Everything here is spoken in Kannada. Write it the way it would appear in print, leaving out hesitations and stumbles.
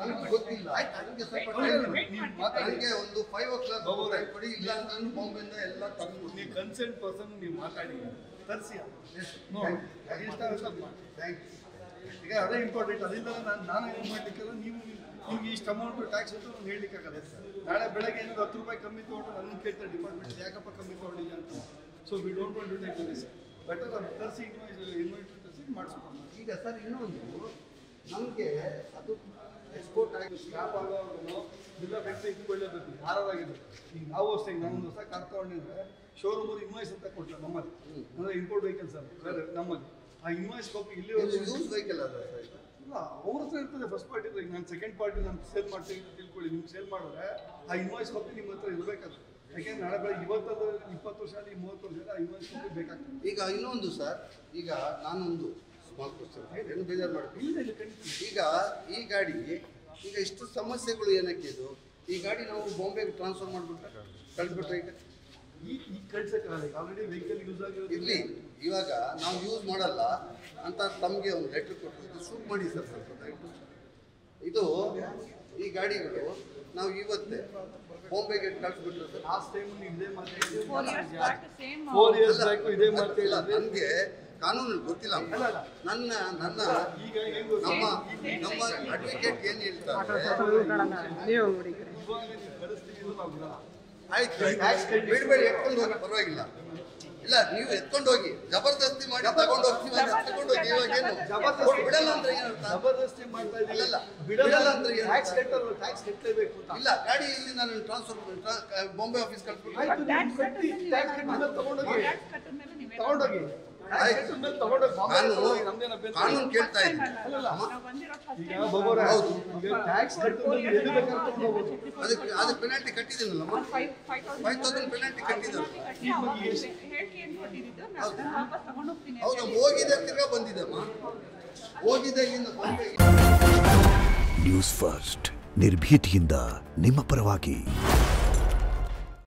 ನನಗೆ ಗೊತ್ತಿಲ್ಲ. ನನಗೆ ಸ್ವಲ್ಪ ನನಗೆ ಒಂದು 5 o'clock ಟೈಮ್ ಕೊಡಿ, ಇಲ್ಲ ಅಂತಂದ್ರೆ ಬಾಂಬೆಯಿಂದ ಎಲ್ಲ ತಂದು ನೀವು ಕನ್ಸರ್ನ್ ಪರ್ಸನ್ ನೀವು ಮಾತಾಡಿ ತರಿಸಿ ಈಗ ಅದೇ ಇಂಪಾರ್ಟೆಂಟ್. ಅದರಿಂದ ನಾನು ಏನು ಮಾಡಲಿಕ್ಕಲ್ಲ, ನೀವು ನಿಮ್ಗೆ ಇಷ್ಟು ಅಮೌಂಟ್ ಟ್ಯಾಕ್ಸ್ ಅಂತ ನಾನು ಹೇಳಲಿಕ್ಕಾಗಲ್ಲ. ನಾಳೆ ಬೆಳಗ್ಗೆ ಏನಾದ್ರು 10 ರೂಪಾಯಿ ಕಮ್ಮಿ ತೊಗೊಂಡು ನನ್ನ ಕೇಳ್ತಾರೆ ಡಿಪಾರ್ಟ್ಮೆಂಟ್ ಯಾಕಪ್ಪ ಕಮ್ಮಿ ತೊಗೊಂಡಿಲ್ಲ ಅಂತ. So we don't want to take this. Better ಅದು ತರಿಸಿ ಇನ್ವೈಟ್ ತರಿಸಿ ಮಾಡಿಸ್ಕೊಂಡು. ಈಗ ಸರ್ ಇನ್ನೊಂದು ನಮಗೆ ಅದು ಎಕ್ಸ್ಪೋರ್ಟ್ ಆಗಿ ಸ್ಟಾಪ್ ಆಗೋನು ಬಿಲ್ಲ ಫ್ಯಾಕ್ಟ್ರಿ ಇಟ್ಕೊಳ್ಳೇಬೇಕು ಯಾರಾಗಿದ್ರು. ಈಗ ನಾವು ಅಷ್ಟೇ, ನಾನೊಂದು ಹೊಸ ಕಾರ್ ತೊಗೊಂಡಿದ್ರೆ ಶೋರೂಮಲ್ಲಿ ಇನ್ವಾಯ್ಸ್ ಅಂತ ಕೊಟ್ಟರು ನಮ್ಮಲ್ಲಿ, ಅಂದರೆ ಇಂಪೋರ್ಟ್ ವೆಹಿಕಲ್ಸ್ ಅದು ಬೇರೆ ನಮ್ಮಲ್ಲಿ. ಆ ಇನ್ವಾಯ್ಸ್ ಕಾಪಿ ಇಲ್ಲಿ ಯೂಸ್ ವೆಹಿಕಲ್ ಅದ ಸರ್. ಇಲ್ಲ ಅವ್ರ ಹತ್ರ ಇರ್ತದೆ ಫಸ್ಟ್ ಪಾರ್ಟಿ. ಈಗ ನಾನು ಸೆಕೆಂಡ್ ಪಾರ್ಟಿ ನಾನು ಸೇಲ್ ಮಾಡ್ತೀನಿ ಅಂತ ತಿಳ್ಕೊಳ್ಳಿ, ನಿಮ್ಗೆ ಸೇಲ್ ಮಾಡಿದ್ರೆ ಆ ಇನ್ವಾಯ್ಸ್ ಕಾಪಿ ನಿಮ್ಮ ಹತ್ರ ಇರಬೇಕಾದ್ರೆ. ಯಾಕೆಂದ್ರೆ ನಾಳೆ ಬೆಳಗ್ಗೆ ಇವತ್ತದು 20 ವರ್ಷ ಆಗಲಿ 30 ವರ್ಷ ಆ ಇನ್ವಾಯ್ಸ್ ಕಾಪಿ ಬೇಕಾಗ್ತದೆ. ಈಗ ಇನ್ನೊಂದು ಸರ್, ಈಗ ನಾನೊಂದು ಸ್ಮಾಲ್ ಕ್ವಶನ್ ಏನು ಬೇಜಾರು ಮಾಡ್ತೀನಿ. ಈಗ ಈ ಗಾಡಿ ಈಗ ಇಷ್ಟು ಸಮಸ್ಯೆಗಳು ಏನಕ್ಕೆ ಇದು? ಈ ಗಾಡಿ ನಾವು ಬಾಂಬೆಗೆ ಟ್ರಾನ್ಸ್ಫರ್ ಮಾಡಿಬಿಟ್ರೆ ಕಳಿಸ್ಬಿಟ್ರೆ ಈಗ ಕಳ್ಸಕ್ಕಾಗಲ್ಲ. ಈಗ ಆಲ್ರೆಡಿ ವೆಹಿಕಲ್ ಯೂಸ್ ಆಗಿರೋದು ಇರಲಿ. ಇವಾಗ ನಾವು ಯೂಸ್ ಮಾಡಲ್ಲ ಅಂತ ತಮಗೆ ಒಂದು ಲೆಟ್ರ್ ಕೊಟ್ಟು ಶೂಟ್ ಮಾಡಿ ಸರ್ ಸ್ವಲ್ಪ ದಯವಿಟ್ಟು. ಇದು ಈ ಗಾಡಿಗಳು ನಾವು ಇವತ್ತೇ ಬಾಂಬೆಗೆ ಕಳಿಸ್ಬಿಟ್ರೆ ಸರ್. ಲಾಸ್ಟ್ ಟೈಮ್ ಇದೇ ಮಾತಾಡಿದ್ವಿ, 4 years back ಇದೇ ಮಾತಾಡಿಲ್ಲ. ನನಗೆ ಕಾನೂನು ಗೊತ್ತಿಲ್ಲ. ನನ್ನ ಈಗ ನಮ್ಮ ಅಡ್ವೊಕೇಟ್ ಏನು ಹೇಳ್ತಾರೆ, ಇವಾಗ ನೀವು ಕಳಿಸ್ತೀವಿ ನಾವು ಬಿಡಲ್ಲ. ಆಯ್ತು ಬಿಡಬೇಡಿ, ಎತ್ಕೊಂಡು ಹೋಗಿ ಪರವಾಗಿಲ್ಲ. ಇಲ್ಲ ನೀವು ಎತ್ಕೊಂಡು ಹೋಗಿ ಜಬರ್ದಸ್ತಿ ಮಾಡಿ ತಗೊಂಡು ಹೋಗ್ತೀವಿ ಅಂದ್ರೆ ತಗೊಂಡು ಹೋಗಿ. ಇವಾಗ ಏನು ಬಿಡಲ್ಲ ಅಂದ್ರೆ ಏನಂತ? ಜಬರ್ದಸ್ತಿ ಮಾಡ್ತಾ ಇದ್ದೀವಿ. ಬಿಡಲ್ಲ ಅಂದ್ರೆ ಏನು? ಟ್ಯಾಕ್ಸ್ ಕಟ್ಟಲೇಬೇಕು ಅಂತ. ಇಲ್ಲ ಗಾಡಿ ಇಲ್ಲಿ ನಾನು ಟ್ರಾನ್ಸ್ಫರ್ ಬಾಂಬೆ ಆಫೀಸ್ ಕಳ್ಸ್ಬಿಟ್ಟು ತಗೊಂಡೋಗಿ ಕಾನೂನು ಕೇಳ್ತಾ ಇದ್ದೀನಿ. ಈಗ ಬಗೋರ ಟ್ಯಾಕ್ಸ್ ಅದಕ್ಕೆ ಪೆನಾಲ್ಟಿ ಕಟ್ಟಿದ್ದೀನಲ್ಲ, 5,000 ಪೆನಾಲ್ಟಿ ಕಟ್ಟಿದ್ದಾರೆ. ಹೌದು, ಹೋಗಿದೆ ತಿರ್ಗಾ ಬಂದಿದ್ದಮ್ಮ, ಹೋಗಿದೆ ಇಲ್ಲಿಂದ ಬಂದೆ. ನ್ಯೂಸ್ ಫಸ್ಟ್ ನಿರ್ಭೀತಿಯಿಂದ ನಿಮ್ಮ ಪರವಾಗಿ.